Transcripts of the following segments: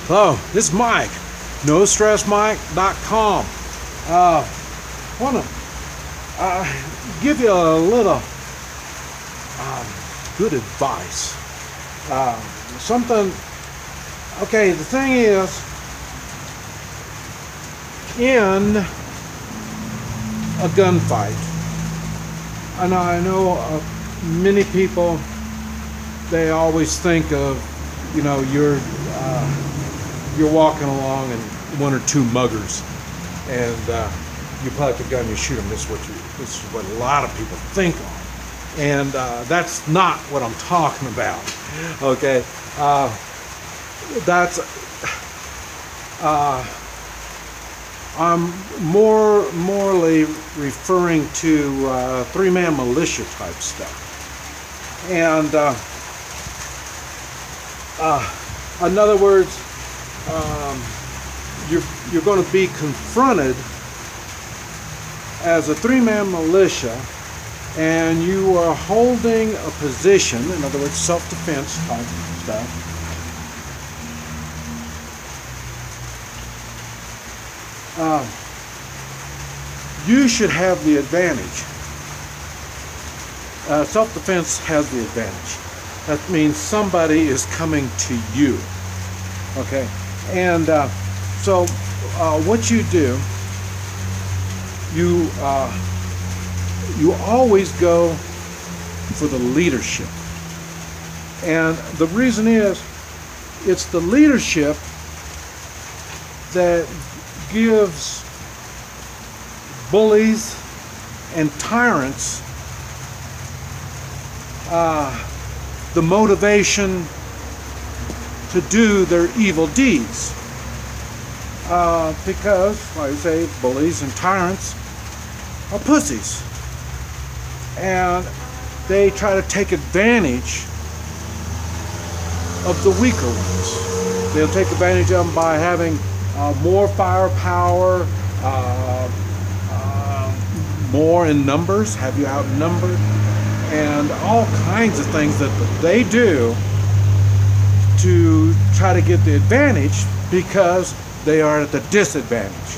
Hello, this is Mike, NoStressMike.com. Want to give you a little good advice. Okay, the thing is, in a gunfight, and I know many people, they always think of, you're walking along and one or two muggers, and you pull out the gun, you shoot them. This is what a lot of people think of, and that's not what I'm talking about. Okay, I'm morely referring to three-man militia type stuff, and in other words, you're going to be confronted as a three-man militia, and you are holding a position, in other words, self-defense type stuff. You should have the advantage. Self-defense has the advantage. That means somebody is coming to you. Okay, and so what you do, you always go for the leadership, and the reason is, it's the leadership that gives bullies and tyrants the motivation to do their evil deeds, because, like I say, bullies and tyrants are pussies, and they try to take advantage of the weaker ones. They'll take advantage of them by having more firepower, more in numbers, have you outnumbered, and all kinds of things that they do to try to get the advantage, because they are at the disadvantage.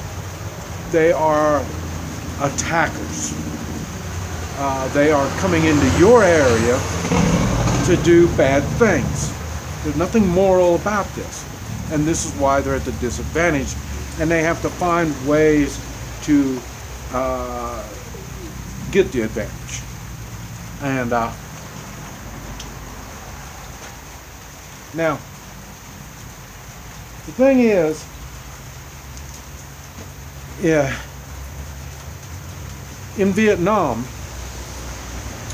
They are attackers. They are coming into your area to do bad things. There's nothing moral about this, and this is why they're at the disadvantage, and they have to find ways to get the advantage. And now, the thing is, in Vietnam,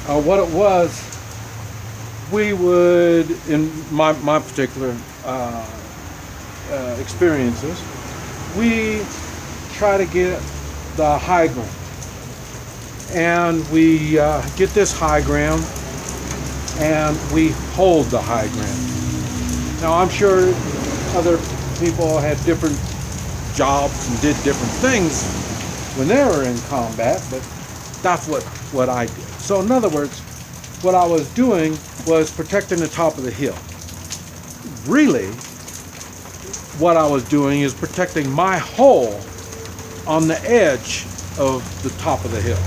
what it was, we would, in my particular experiences, we try to get the high ground. And we get this high ground, and we hold the high ground. Now, I'm sure other people had different jobs and did different things when they were in combat, but that's what I did. So in other words, what I was doing was protecting the top of the hill. Really, what I was doing is protecting my hole on the edge of the top of the hill.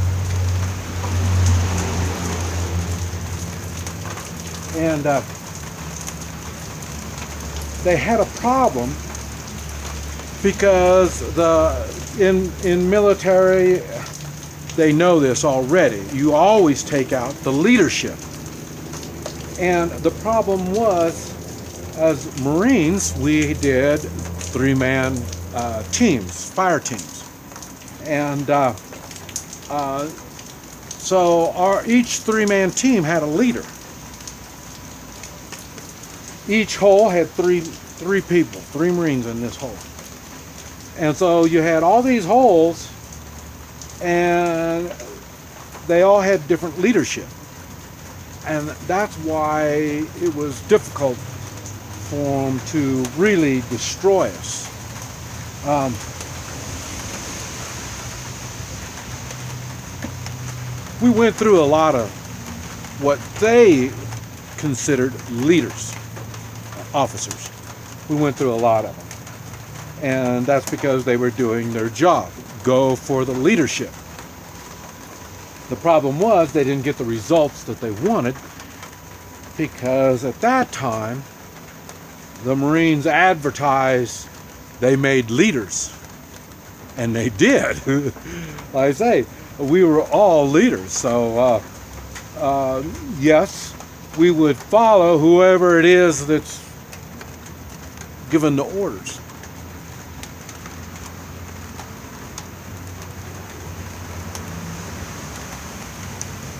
And they had a problem, because in military, they know this already. You always take out the leadership. And the problem was, as Marines, we did three-man teams, fire teams. And so each three-man team had a leader. Each hole had three people, three Marines in this hole. And so you had all these holes, and they all had different leadership. And that's why it was difficult for them to really destroy us. We went through a lot of what they considered leaders, officers. We went through a lot of them. And that's because they were doing their job. Go for the leadership. The problem was they didn't get the results that they wanted, because at that time, the Marines advertised they made leaders. And they did. Like I say, we were all leaders. So, yes, we would follow whoever it is that's given the orders.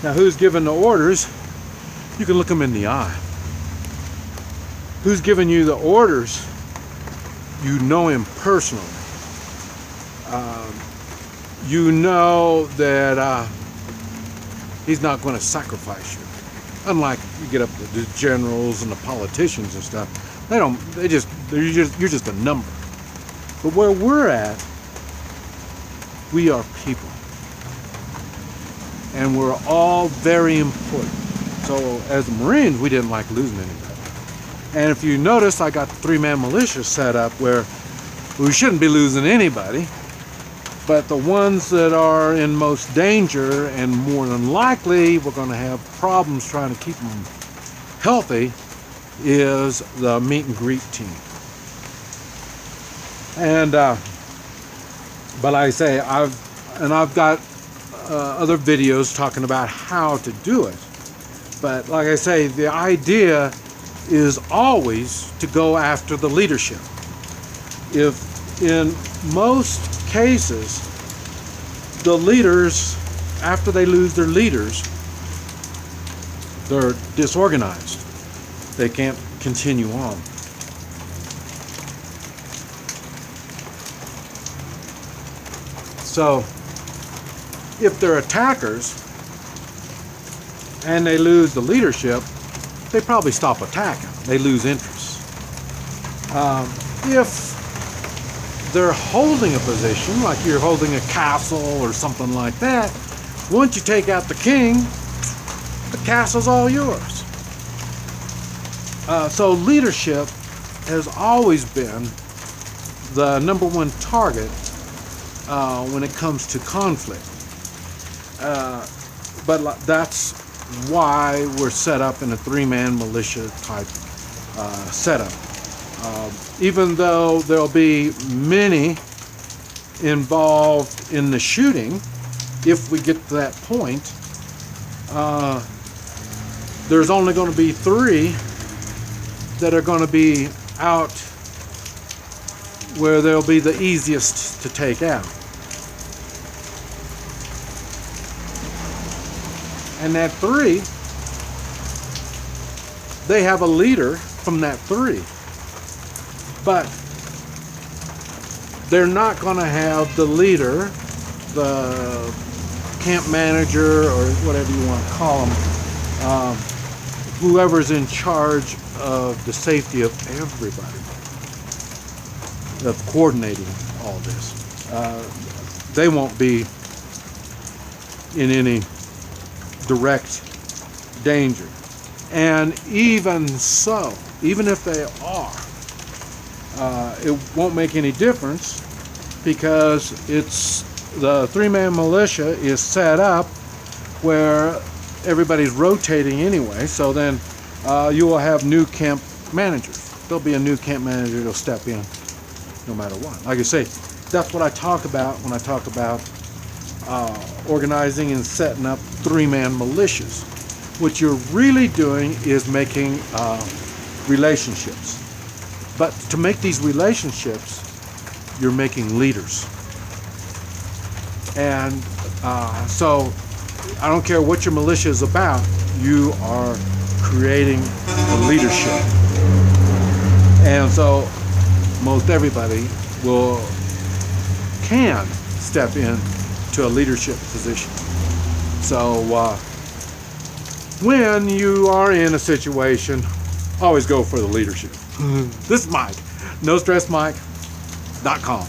Now, who's given the orders? You can look them in the eye. Who's giving you the orders? You know him personally. You know that he's not going to sacrifice you. Unlike you get up to the generals and the politicians and stuff, you're just a number. But where we're at, we are people. And we're all very important. So as Marines, we didn't like losing anybody. And if you notice, I got the three-man militia set up where we shouldn't be losing anybody. But the ones that are in most danger, and more than likely we're going to have problems trying to keep them healthy, is the meet and greet team. And but like I say, I've got other videos talking about how to do it. But like I say, the idea is always to go after the leadership. If in most cases, the leaders, after they lose their leaders, they're disorganized. They can't continue on. So, if they're attackers and they lose the leadership, they probably stop attacking. They lose interest. If they're holding a position, like you're holding a castle or something like that, once you take out the king, the castle's all yours. So leadership has always been the number one target when it comes to conflict. But that's why we're set up in a three-man militia type setup. Even though there'll be many involved in the shooting, if we get to that point, there's only going to be 3 that are going to be out where they'll be the easiest to take out. And that 3, they have a leader from that 3. But they're not going to have the leader, the camp manager, or whatever you want to call them, whoever's in charge of the safety of everybody, of coordinating all this. They won't be in any direct danger. And even so, even if they are, it won't make any difference, because it's the three-man militia is set up where everybody's rotating anyway. So then you will have new camp managers. There'll be a new camp manager that'll step in no matter what. Like I say, that's what I talk about when I talk about organizing and setting up three-man militias. What you're really doing is making relationships. But to make these relationships, you're making leaders. And so I don't care what your militia is about, you are creating a leadership. And so most everybody can step in to a leadership position. So when you are in a situation, always go for the leadership. This is Mike, NoStressMike.com.